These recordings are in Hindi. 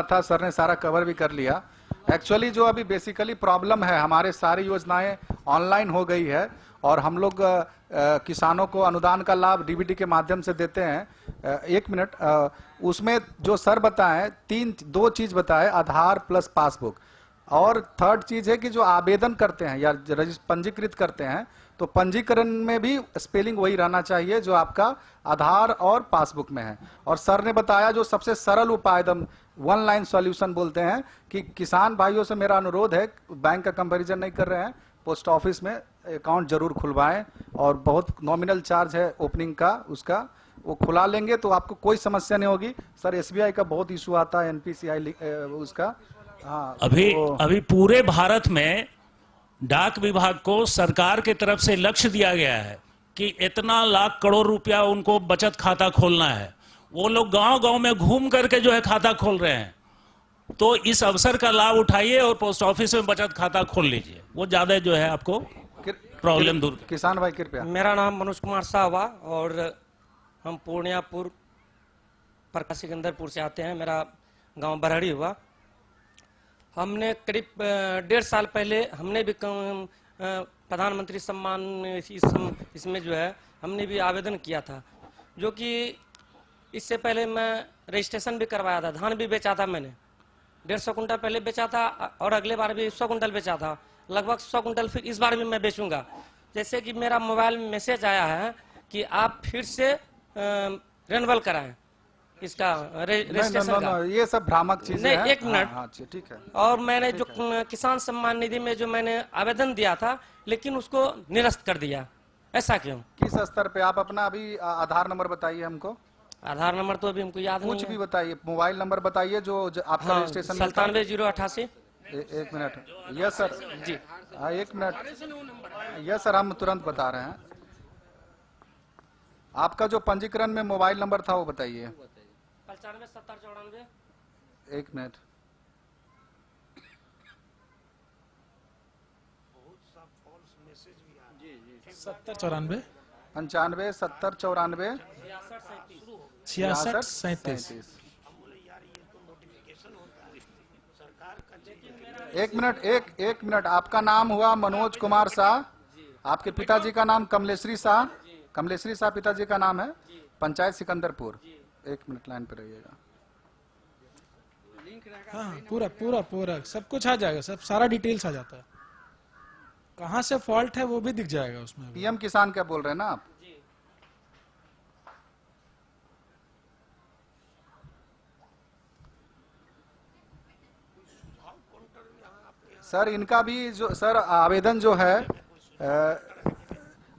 था, सर ने सारा कवर भी कर लिया। एक्चुअली जो अभी बेसिकली प्रॉब्लम है, हमारे सारी योजनाएं ऑनलाइन हो गई है और हम लोग किसानों को अनुदान का लाभ डीबीटी के माध्यम से देते हैं। एक मिनट, उसमें जो सर बताएं दो चीज बताए, आधार प्लस पासबुक, और थर्ड चीज है कि जो आवेदन करते हैं या पंजीकृत करते हैं तो पंजीकरण में भी स्पेलिंग वही रहना चाहिए जो आपका आधार और पासबुक में है। और सर ने बताया जो सबसे सरल उपाय, एकदम वन लाइन सॉल्यूशन बोलते हैं, कि किसान भाइयों से मेरा अनुरोध है, बैंक का कंपैरिजन नहीं कर रहे हैं, पोस्ट ऑफिस में अकाउंट जरूर खुलवाएं और बहुत नॉमिनल चार्ज है ओपनिंग का, उसका वो खुला लेंगे तो आपको कोई समस्या नहीं होगी। सर एसबीआई का बहुत इशू आता है, एनपीसीआई उसका। हाँ, अभी पूरे भारत में डाक विभाग को सरकार की तरफ से लक्ष्य दिया गया है कि इतना लाख करोड़ रुपया उनको बचत खाता खोलना है। वो लोग गांव-गांव में घूम करके जो है खाता खोल रहे हैं। तो इस अवसर का लाभ उठाइए और पोस्ट ऑफिस में बचत खाता खोल लीजिए, वो ज्यादा जो है आपको प्रॉब्लम दूर। किसान भाई कृपया। मेरा नाम मनोज कुमार शाह हुआ और हम पूर्णियापुर प्रकाश सिकंदरपुर से आते हैं। मेरा गांव बरहड़ी हुआ। हमने करीब 1.5 साल पहले हमने भी प्रधानमंत्री सम्मान इसमें जो है हमने भी आवेदन किया था, जो कि इससे पहले मैं रजिस्ट्रेशन भी करवाया था। धान भी बेचा था मैंने, 150 कुंटल पहले बेचा था और अगले बार भी 100 कुंटल बेचा था। लगभग 100 कुंटल फिर इस बार भी मैं बेचूंगा। जैसे कि मेरा मोबाइल में मैसेज आया है कि आप फिर से रिन्यूअल कराएं इसका रजिस्ट्रेशन का। ये सब भ्रामक चीजें हैं। एक मिनट। हाँ, ठीक है। और मैंने जो किसान सम्मान निधि में जो मैंने आवेदन दिया था, लेकिन उसको निरस्त कर दिया। ऐसा क्यों? किस स्तर पे? आप अपना अभी आधार नंबर बताइए हमको। आधार नंबर तो अभी हमको याद नहीं है। कुछ भी बताइए, मोबाइल नंबर बताइए जो आपका रजिस्ट्रेशन। 97 एक मिनट। यस सर जी। हाँ, एक मिनट। यस सर, हम तुरंत बता रहे हैं। आपका जो पंजीकरण में मोबाइल नंबर था वो बताइए। 95 70 94। एक मिनट। सत्तर 94 95 70 94 66 37। एक मिनट। आपका नाम हुआ मनोज कुमार शाह, आपके पिताजी का नाम कमलेश्वरी शाह। कमलेश्वरी शाह पिताजी का नाम है, पंचायत सिकंदरपुर। एक मिनट लाइन पे रहिएगा। हाँ, पूरा पूरा पूरा सब कुछ आ जाएगा, सब सारा डिटेल्स आ जाता है। कहाँ से फॉल्ट है वो भी दिख जाएगा उसमें। पीएम किसान क्या बोल रहे हैं ना आप? सर इनका भी जो सर आवेदन जो है,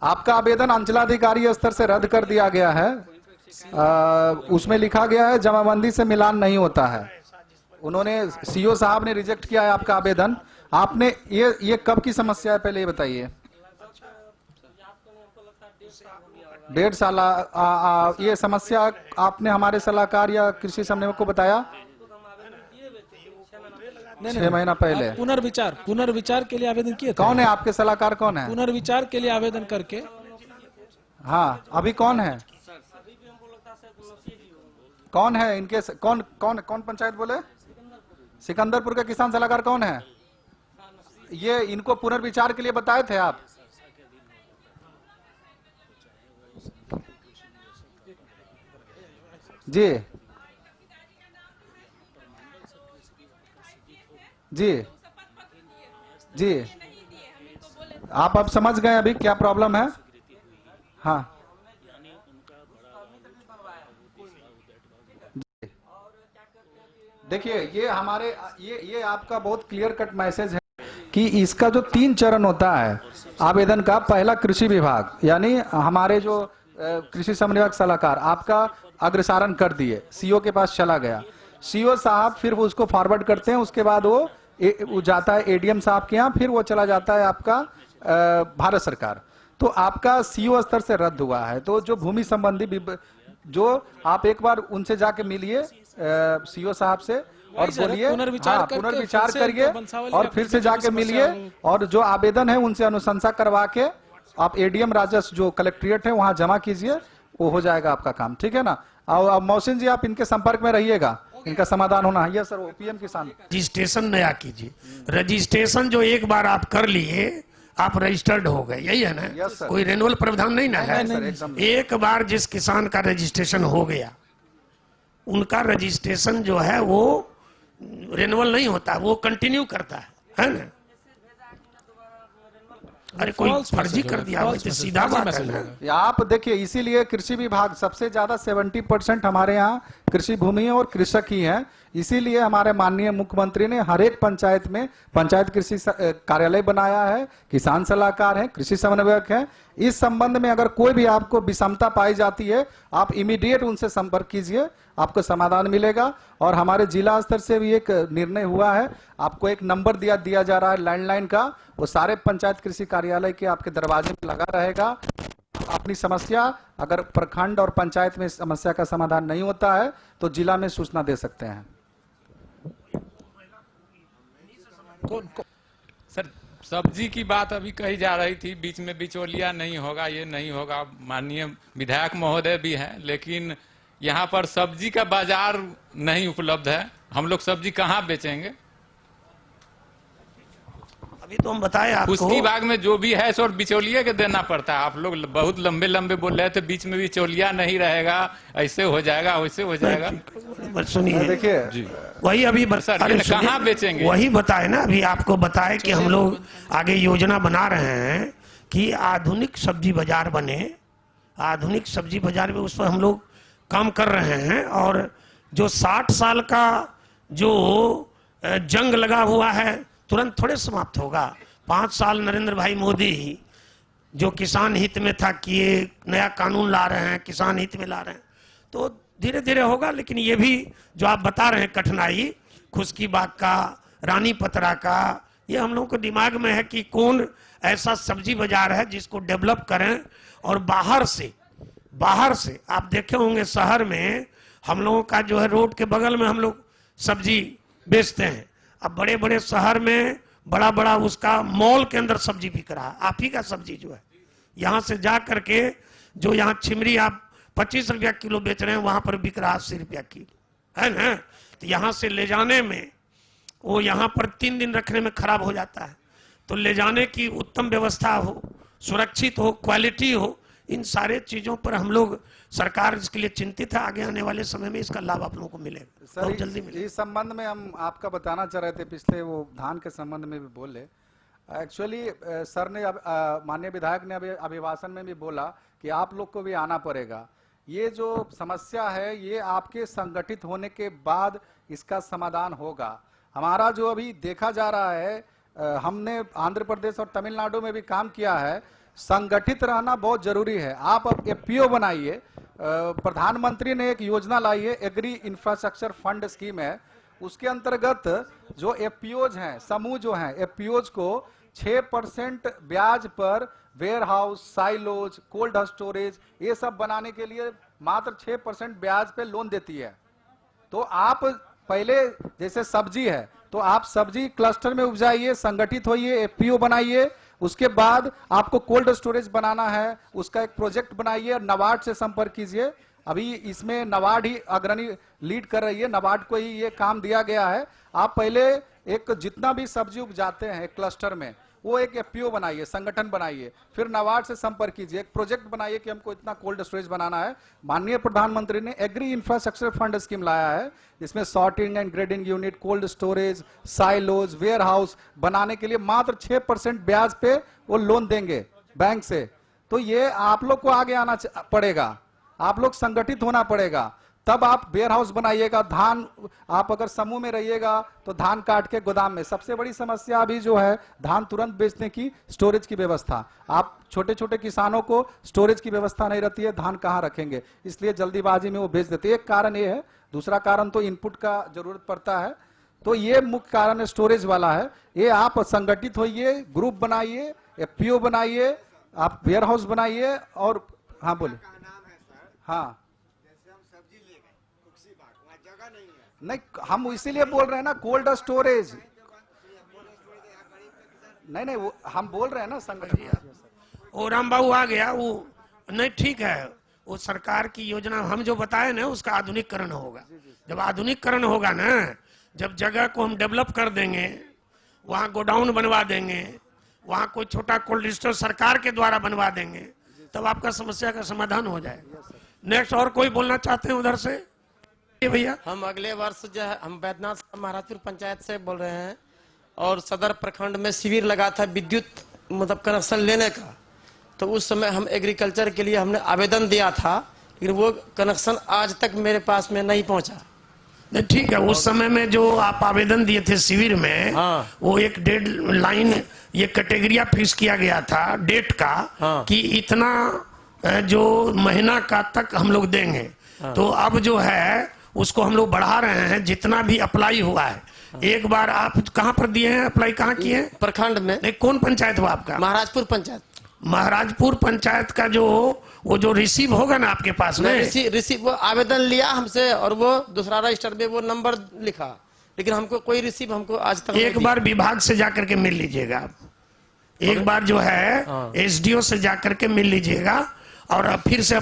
आपका आवेदन अंचलाधिकारी स्तर से रद्द कर दिया गया है। उसमें लिखा गया है जमाबंदी से मिलान नहीं होता है। उन्होंने सीओ साहब ने रिजेक्ट किया है आपका आवेदन। आपने ये कब की समस्या है पहले ये बताइए। 1.5 साल ये समस्या आपने हमारे सलाहकार या कृषि समन्वयक को बताया? 6 महीना पहले। पुनर्विचार के लिए आवेदन किए थे। कौन है आपके सलाहकार, कौन है? पुनर्विचार के लिए आवेदन करके। हाँ, अभी कौन है? कौन है इनके? कौन पंचायत बोले? सिकंदरपुर का किसान सलाहकार कौन है? ये इनको पुनर्विचार के लिए बताए थे आप? जी जी जी, आप अब समझ गए अभी क्या प्रॉब्लम है? हाँ देखिए, ये हमारे ये आपका बहुत क्लियर कट मैसेज है कि इसका जो 3 चरण होता है आवेदन का। पहला कृषि विभाग यानी हमारे जो कृषि समन्वयक सलाहकार आपका अग्रसारण कर दिए, सीओ के पास चला गया। सीओ साहब फिर वो उसको फॉरवर्ड करते हैं, उसके बाद वो जाता है एडीएम साहब के यहाँ, फिर वो चला जाता है आपका भारत सरकार। तो आपका सीओ स्तर से रद्द हुआ है। तो जो भूमि संबंधी जो आप एक बार उनसे जाके मिलिए सीओ साहब से और बोलिए, पुनर्विचार करिए और फिर से जाके मिलिए और जो आवेदन है उनसे अनुशंसा करवा के आप एडीएम राजस्व जो कलेक्ट्रेट है वहां जमा कीजिए, वो हो जाएगा आपका काम। ठीक है ना? और मोहसिन जी आप इनके संपर्क में रहिएगा। इनका समाधान होना है। यस सर, वो पीएम किसान। रजिस्ट्रेशन नया कीजिए। रजिस्ट्रेशन जो एक बार आप कर लिए, आप रजिस्टर्ड हो गए, यही है ना? Yes sir. कोई रेनुअल प्रावधान नहीं ना है। सर, एकदम। एक बार जिस किसान का रजिस्ट्रेशन हो गया, उनका रजिस्ट्रेशन जो है वो रेनुअल नहीं होता, वो कंटिन्यू करता है ना? अरे कोई False फर्जी message कर होगा, दिया false भाई, तो message, सीधा फर्जी बात है message ना। होगा। या आप देखिए, इसीलिए कृषि विभाग सबसे ज्यादा 70% हमारे यहाँ कृषि भूमि है और कृषक ही है। इसीलिए हमारे माननीय मुख्यमंत्री ने हर एक पंचायत में पंचायत कृषि कार्यालय बनाया है, किसान सलाहकार है, कृषि समन्वयक है। इस संबंध में अगर कोई भी आपको विषमता पाई जाती है, आप इमीडिएट उनसे संपर्क कीजिए, आपको समाधान मिलेगा। और हमारे जिला स्तर से भी एक निर्णय हुआ है, आपको एक नंबर दिया जा रहा है लैंडलाइन का, वो सारे पंचायत कृषि कार्यालय के आपके दरवाजे में लगा रहेगा। अपनी समस्या अगर प्रखंड और पंचायत में समस्या का समाधान नहीं होता है तो जिला में सूचना दे सकते हैं। सर, सब्जी की बात अभी कही जा रही थी, बीच में बिचौलिया नहीं होगा, ये नहीं होगा। माननीय विधायक महोदय भी हैं, लेकिन यहाँ पर सब्जी का बाजार नहीं उपलब्ध है। हम लोग सब्जी कहाँ बेचेंगे? अभी तो हम बताए आपको, उसकी बाग में जो भी है सो बिचौलिए के देना पड़ता है। आप लोग बहुत लंबे लंबे बोल रहे थे, बीच में बिचौलिया नहीं रहेगा, ऐसे हो जाएगा, वैसे हो जाएगा। सुनिए, देखिए, वही अभी सर, अरे ये सुनिए, कहाँ बेचेंगे? वही बताए ना, अभी आपको बताए कि हम लोग आगे योजना बना रहे हैं कि आधुनिक सब्जी बाजार बने। आधुनिक सब्जी बाजार में उस पर हम लोग काम कर रहे हैं। और जो 60 साल का जो जंग लगा हुआ है, तुरंत थोड़े समाप्त होगा। 5 साल नरेंद्र भाई मोदी जो किसान हित में था कि ये नया कानून ला रहे हैं, किसान हित में ला रहे हैं, तो धीरे धीरे होगा। लेकिन ये भी जो आप बता रहे हैं कठिनाई, खुश्की बाग का, रानी पतरा का, ये हम लोगों को दिमाग में है कि कौन ऐसा सब्जी बाजार है जिसको डेवलप करें। और बाहर से आप देखे होंगे शहर में हम लोगों का जो है रोड के बगल में हम लोग सब्जी बेचते हैं। अब बड़े बड़े शहर में बड़ा बड़ा उसका मॉल के अंदर सब्जी बिक रहा है। आप ही का सब्जी जो है यहाँ से जा करके, जो यहाँ छिमरी आप 25 रुपया किलो बेच रहे हैं, वहां पर बिक रहा 80 रुपया किलो, है ना? तो यहाँ से ले जाने में, वो यहाँ पर 3 दिन रखने में खराब हो जाता है। तो ले जाने की उत्तम व्यवस्था हो, सुरक्षित हो, क्वालिटी हो, इन सारे चीजों पर हम लोग, सरकार इसके लिए चिंतित है। आगे आने वाले समय में इसका लाभ आप लोगों को मिलेगा, बहुत जल्दी मिलेगा। इस संबंध में हम आपका बताना चाह रहे थे, पिछले वो धान के संबंध में भी बोले। एक्चुअली सर ने, माननीय विधायक ने अभी अभिभाषण में भी बोला कि आप लोग को भी आना पड़ेगा। ये जो समस्या है, ये आपके संगठित होने के बाद इसका समाधान होगा। हमारा जो अभी देखा जा रहा है, हमने आंध्र प्रदेश और तमिलनाडु में भी काम किया है, संगठित रहना बहुत जरूरी है। आप अब एफपीओ बनाइए। प्रधानमंत्री ने एक योजना लाई है, एग्री इंफ्रास्ट्रक्चर फंड स्कीम है, उसके अंतर्गत जो एफपीओज हैं, समूह जो हैं, एफपीओज को 6% ब्याज पर warehouse, silos, cold storage, ये सब बनाने के लिए मात्र 6% ब्याज पे लोन देती है। तो आप पहले, जैसे सब्जी है, तो आप सब्जी क्लस्टर में उपजाइए, संगठित होइए, एफपीओ बनाइए। उसके बाद आपको कोल्ड स्टोरेज बनाना है, उसका एक प्रोजेक्ट बनाइए, नाबार्ड से संपर्क कीजिए। अभी इसमें नाबार्ड ही अग्रणी लीड कर रही है, नाबार्ड को ही ये काम दिया गया है। आप पहले एक जितना भी सब्जी उपजाते हैं क्लस्टर में, वो एक एफपीओ बनाइए, संगठन बनाइए, फिर नाबार्ड से संपर्क कीजिए, एक प्रोजेक्ट बनाइए कि हमको इतना कोल्ड स्टोरेज बनाना है। माननीय प्रधानमंत्री ने एग्री इंफ्रास्ट्रक्चर फंड स्कीम लाया है, जिसमें sorting and grading unit, cold storage, silos, warehouse बनाने के लिए मात्र 6% ब्याज पे वो लोन देंगे बैंक से। तो ये आप लोग को आगे आना पड़ेगा, आप लोग संगठित होना पड़ेगा, तब आप वेयर हाउस बनाइएगा। धान, आप अगर समूह में रहिएगा तो धान काट के गोदाम में, सबसे बड़ी समस्या अभी जो है धान तुरंत बेचने की, स्टोरेज की व्यवस्था। आप छोटे छोटे किसानों को स्टोरेज की व्यवस्था नहीं रहती है, धान कहाँ रखेंगे, इसलिए जल्दीबाजी में वो बेच देते हैं। एक कारण ये है, दूसरा कारण तो इनपुट का जरूरत पड़ता है। तो ये मुख्य कारण स्टोरेज वाला है। ये आप संगठित होइए, ग्रुप बनाइए, एफपीओ बनाइए, आप वेयर हाउस बनाइए। और हाँ बोलिए। हाँ नहीं, हम इसीलिए बोल रहे हैं ना कोल्ड स्टोरेज। नहीं वो हम बोल रहे हैं ना संगठन। ओ राम बाबू आ गया, वो नहीं ठीक है, वो सरकार की योजना हम जो बताए ना उसका आधुनिकीकरण होगा। जब आधुनिकीकरण होगा ना, जब जगह को हम डेवलप कर देंगे, वहाँ गोडाउन बनवा देंगे, वहाँ कोई छोटा कोल्ड स्टोर सरकार के द्वारा बनवा देंगे, तब आपका समस्या का समाधान हो जाएगा। नेक्स्ट और कोई बोलना चाहते हैं उधर से? ये भैया हम अगले वर्ष जो है हम बैद्यनाथ महाराजपुर पंचायत से बोल रहे हैं और सदर प्रखंड में शिविर लगा था विद्युत मतलब कनेक्शन लेने का। तो उस समय हम एग्रीकल्चर के लिए हमने आवेदन दिया था, लेकिन वो कनेक्शन आज तक मेरे पास में नहीं पहुंचा। नहीं ठीक है, उस समय में जो आप आवेदन दिए थे शिविर में, हाँ। वो एक डेड लाइन, ये कैटेगरिया फिक्स किया गया था डेट का, हाँ। कि इतना जो महीना का तक हम लोग देंगे। हाँ। तो अब जो है उसको हम लोग बढ़ा रहे हैं, जितना भी अप्लाई हुआ है। एक बार आप कहाँ पर दिए हैं, अप्लाई कहाँ किए हैं? प्रखंड में। नहीं, कौन पंचायत हुआ आपका? महाराजपुर पंचायत। महाराजपुर पंचायत का जो वो जो रिसीव होगा ना आपके पास में, रिसीव वो आवेदन लिया हमसे और वो दूसरा रजिस्टर में वो नंबर लिखा, लेकिन हमको कोई रिसीव हमको आज तक एक बार विभाग से जाकर के मिल लीजिएगा आप। एक बार जो है हाँ। एसडीओ से जाकर के मिल लीजिएगा और अब फिर से